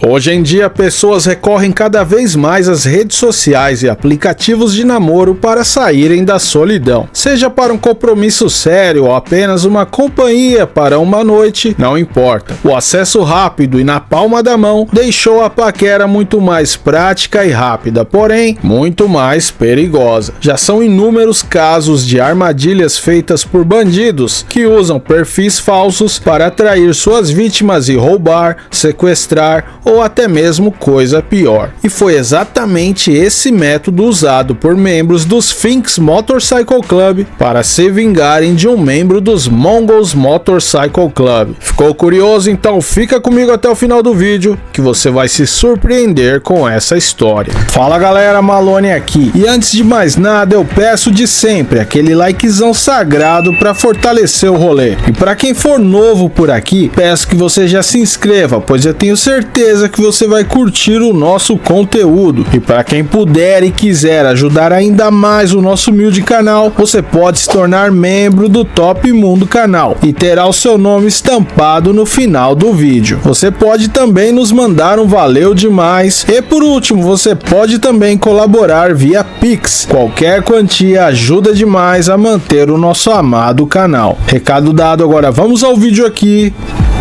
Hoje em dia, pessoas recorrem cada vez mais às redes sociais e aplicativos de namoro para saírem da solidão. Seja para um compromisso sério ou apenas uma companhia para uma noite, não importa. O acesso rápido e na palma da mão deixou a paquera muito mais prática e rápida, porém, muito mais perigosa. Já são inúmeros casos de armadilhas feitas por bandidos que usam perfis falsos para atrair suas vítimas e roubar, sequestrar ou até mesmo coisa pior. E foi exatamente esse método usado por membros do Sphinx Motorcycle Club para se vingarem de um membro dos Mongols Motorcycle Club. Ficou curioso? Então fica comigo até o final do vídeo que você vai se surpreender com essa história. Fala galera, Malone aqui. E antes de mais nada, eu peço de sempre aquele likezão sagrado para fortalecer o rolê. E para quem for novo por aqui, peço que você já se inscreva, pois eu tenho certeza que você vai curtir o nosso conteúdo. E para quem puder e quiser ajudar ainda mais o nosso humilde canal, você pode se tornar membro do Top Mundo canal e terá o seu nome estampado no final do vídeo. Você pode também nos mandar um valeu demais. E por último, você pode também colaborar via Pix. Qualquer quantia ajuda demais a manter o nosso amado canal. Recado dado, agora vamos ao vídeo aqui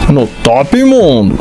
no Top Mundo.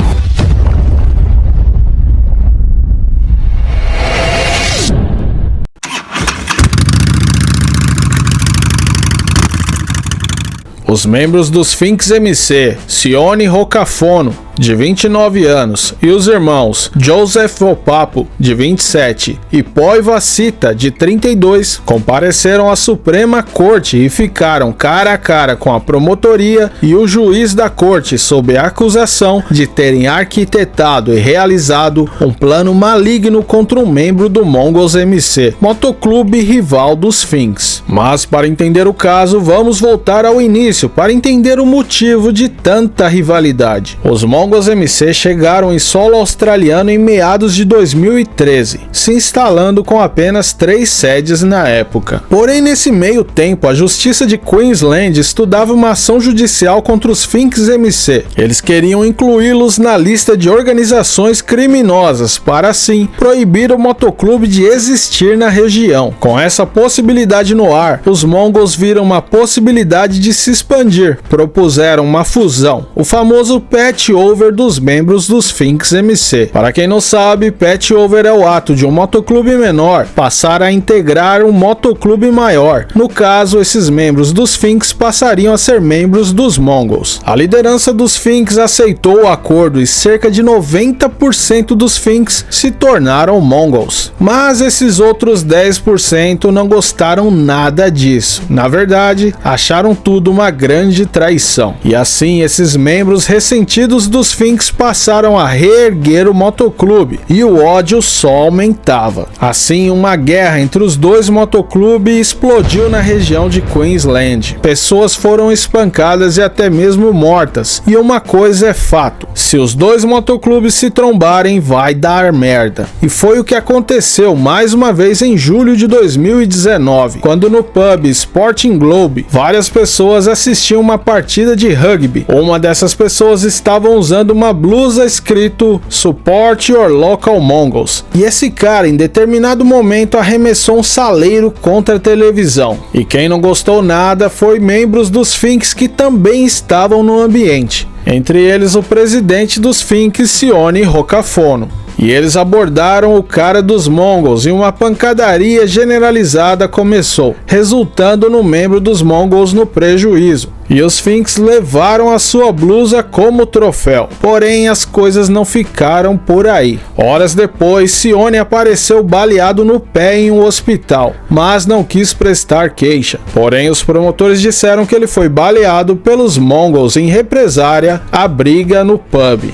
Os membros do Sphinx MC, Sione Roccafono, de 29 anos, e os irmãos Joseph Opapo, de 27, e Poi Vacita, de 32, compareceram à Suprema Corte e ficaram cara a cara com a promotoria e o juiz da corte sob a acusação de terem arquitetado e realizado um plano maligno contra um membro do Mongols MC, motoclube rival dos Sphinx. Mas para entender o caso, vamos voltar ao início para entender o motivo de tanta rivalidade. Os Mongols MC chegaram em solo australiano em meados de 2013, se instalando com apenas 3 sedes na época. Porém, nesse meio tempo, a Justiça de Queensland estudava uma ação judicial contra os Sphinx MC. Eles queriam incluí-los na lista de organizações criminosas para, assim, proibir o motoclube de existir na região. Com essa possibilidade no ar, os Mongols viram uma possibilidade de se expandir. Propuseram uma fusão, o famoso patch-over dos membros dos Sphinx MC. Para quem não sabe, patch-over é o ato de um motoclube menor passar a integrar um motoclube maior. No caso, esses membros dos Sphinx passariam a ser membros dos Mongols. A liderança dos Sphinx aceitou o acordo e cerca de 90% dos Sphinx se tornaram Mongols. Mas esses outros 10% não gostaram nada disso. Na verdade, acharam tudo uma grande traição. E assim, esses membros ressentidos dos Sphinx passaram a reerguer o motoclube e o ódio só aumentava. Assim, uma guerra entre os dois motoclubes explodiu na região de Queensland. Pessoas foram espancadas e até mesmo mortas. E uma coisa é fato: se os dois motoclubes se trombarem, vai dar merda. E foi o que aconteceu mais uma vez em julho de 2019, quando no pub Sporting Globe, várias pessoas assistiam uma partida de rugby. Uma dessas pessoas estava usando uma blusa escrito Support Your Local Mongols. E esse cara, em determinado momento, arremessou um saleiro contra a televisão. E quem não gostou nada foi membros dos Sphinx que também estavam no ambiente. Entre eles o presidente dos Sphinx, Sione Roccafono. E eles abordaram o cara dos Mongols e uma pancadaria generalizada começou, resultando no membro dos Mongols no prejuízo. E os Sphinx levaram a sua blusa como troféu. Porém, as coisas não ficaram por aí. Horas depois, Sione apareceu baleado no pé em um hospital, mas não quis prestar queixa. Porém, os promotores disseram que ele foi baleado pelos Mongols em represária à briga no pub.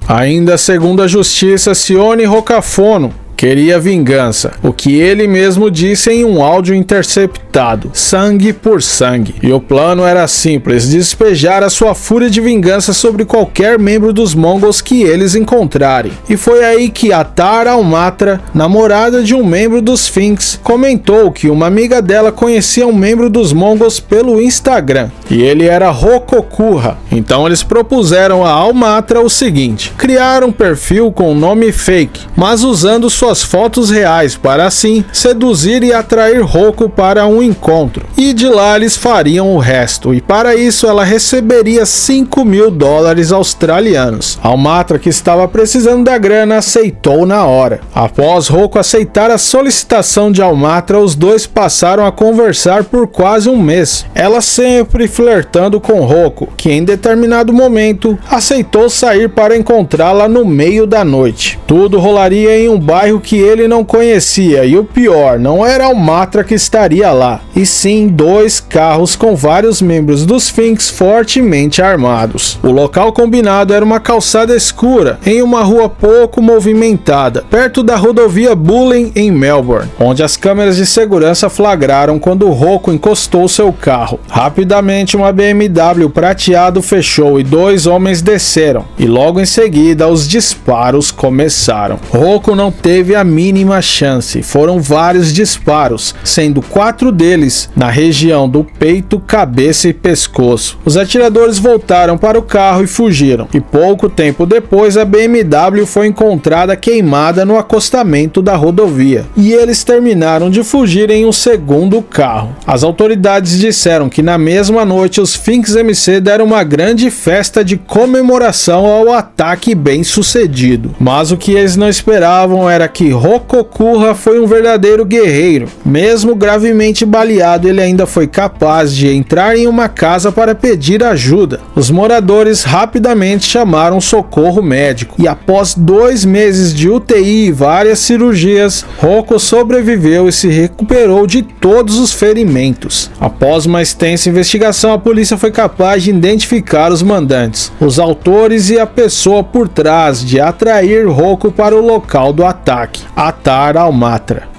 Ainda segundo a justiça, Sione Roccafono queria vingança, o que ele mesmo disse em um áudio interceptado, sangue por sangue. E o plano era simples, despejar a sua fúria de vingança sobre qualquer membro dos Mongols que eles encontrarem. E foi aí que Atar Almatra, namorada de um membro dos Sphinx, comentou que uma amiga dela conhecia um membro dos Mongols pelo Instagram, e ele era Rokokurra. Então eles propuseram a Almatra o seguinte: criar um perfil com nome fake, mas usando suas fotos reais para assim seduzir e atrair Roku para um encontro, e de lá eles fariam o resto, e para isso ela receberia $5.000 australianos. Almatra, que estava precisando da grana, aceitou na hora. Após Roku aceitar a solicitação de Almatra, os dois passaram a conversar por quase um mês, ela sempre flertando com Roku, que em determinado momento aceitou sair para encontrá-la no meio da noite. Tudo rolaria em um bairro que ele não conhecia, e o pior, não era Almatra que estaria lá, e sim 2 carros com vários membros dos Sphinx fortemente armados. O local combinado era uma calçada escura, em uma rua pouco movimentada, perto da rodovia Bullen em Melbourne, onde as câmeras de segurança flagraram quando Roku encostou seu carro. Rapidamente uma BMW prateado fechou e 2 homens desceram, e logo em seguida os disparos começaram. Roku não teve a mínima chance, foram vários disparos, sendo 4 deles na região do peito, cabeça e pescoço. Os atiradores voltaram para o carro e fugiram, e pouco tempo depois a BMW foi encontrada queimada no acostamento da rodovia, e eles terminaram de fugir em um segundo carro. As autoridades disseram que na mesma noite os Sphinx MC deram uma grande festa de comemoração ao ataque bem sucedido, mas o que eles não esperavam era que Rokokurra foi um verdadeiro guerreiro. Mesmo gravemente baleado, ele ainda foi capaz de entrar em uma casa para pedir ajuda. Os moradores rapidamente chamaram socorro médico, e após 2 meses de UTI e várias cirurgias, Roku sobreviveu e se recuperou de todos os ferimentos. Após uma extensa investigação, a polícia foi capaz de identificar os mandantes, os autores e a pessoa por trás de atrair Roku para o local do ataque, Atar Almatra.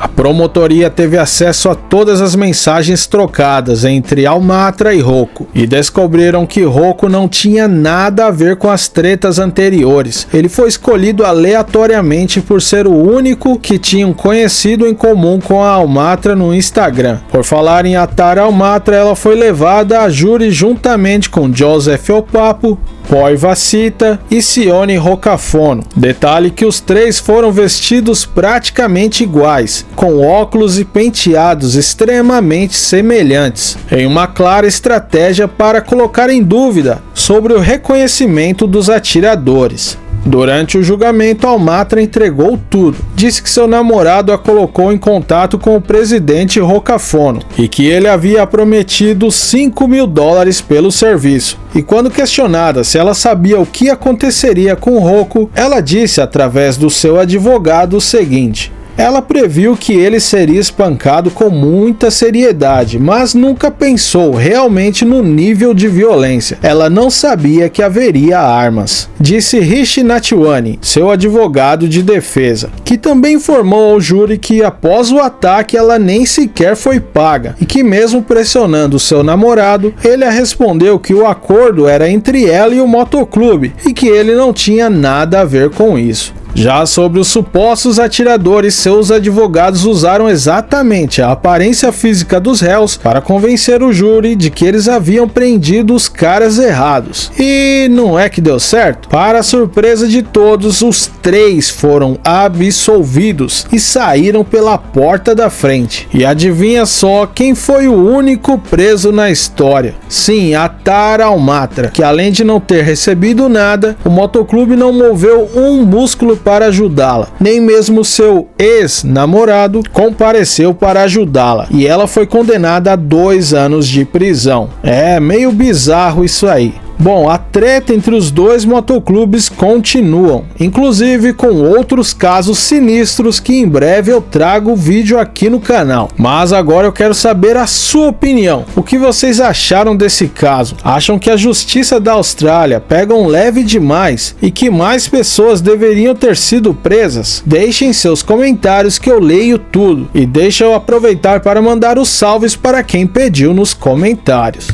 A promotoria teve acesso a todas as mensagens trocadas entre Almatra e Roku, e descobriram que Roku não tinha nada a ver com as tretas anteriores. Ele foi escolhido aleatoriamente por ser o único que tinha um conhecido em comum com a Almatra no Instagram. Por falar em Atar Almatra, ela foi levada a júri juntamente com Joseph Opapo, Poi Vasita e Sione Rocafono. Detalhe que os 3 foram vestidos praticamente iguais, com óculos e penteados extremamente semelhantes, em uma clara estratégia para colocar em dúvida sobre o reconhecimento dos atiradores. Durante o julgamento, Almatra entregou tudo. Disse que seu namorado a colocou em contato com o presidente Rocafono e que ele havia prometido $5.000 pelo serviço. E quando questionada se ela sabia o que aconteceria com Roku, ela disse através do seu advogado o seguinte: ela previu que ele seria espancado com muita seriedade, mas nunca pensou realmente no nível de violência. Ela não sabia que haveria armas, disse Rishi Natwani, seu advogado de defesa, que também informou ao júri que após o ataque ela nem sequer foi paga e que mesmo pressionando seu namorado, ele a respondeu que o acordo era entre ela e o motoclube e que ele não tinha nada a ver com isso. Já sobre os supostos atiradores, seus advogados usaram exatamente a aparência física dos réus para convencer o júri de que eles haviam prendido os caras errados. E não é que deu certo? Para a surpresa de todos, os 3 foram absolvidos e saíram pela porta da frente. E adivinha só quem foi o único preso na história? Sim, Atar Almatra, que além de não ter recebido nada, o motoclube não moveu um músculo para ajudá-la. Nem mesmo seu ex-namorado compareceu para ajudá-la. E ela foi condenada a 2 anos de prisão. É meio bizarro isso aí. Bom, a treta entre os dois motoclubes continuam, inclusive com outros casos sinistros que em breve eu trago vídeo aqui no canal. Mas agora eu quero saber a sua opinião. O que vocês acharam desse caso? Acham que a justiça da Austrália pega um leve demais e que mais pessoas deveriam ter sido presas? Deixem seus comentários que eu leio tudo. E deixa eu aproveitar para mandar os salves para quem pediu nos comentários.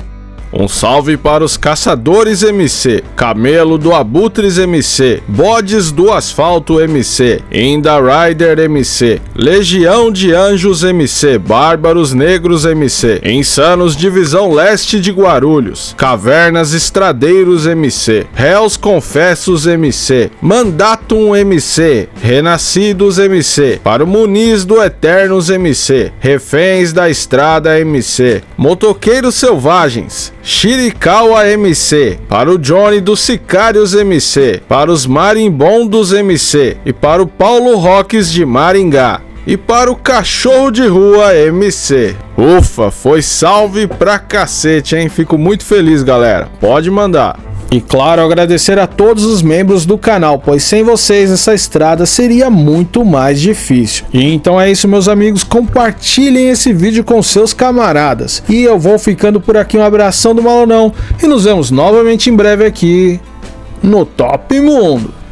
Um salve para os Caçadores MC, Camelo do Abutres MC, Bodes do Asfalto MC, Inda Rider MC, Legião de Anjos MC, Bárbaros Negros MC, Insanos Divisão Leste de Guarulhos, Cavernas Estradeiros MC, Réus Confessos MC, Mandatum MC, Renascidos MC, para o Muniz do Eternos MC, Reféns da Estrada MC, Motoqueiros Selvagens, Shirikawa MC, para o Johnny dos Sicários MC, para os Marimbondos MC e para o Paulo Roques de Maringá e para o Cachorro de Rua MC. Ufa, foi salve pra cacete, hein? Fico muito feliz, galera. Pode mandar. E claro, agradecer a todos os membros do canal, pois sem vocês essa estrada seria muito mais difícil. E então é isso, meus amigos, compartilhem esse vídeo com seus camaradas. E eu vou ficando por aqui, um abração do Malonão e nos vemos novamente em breve aqui no Top Mundo.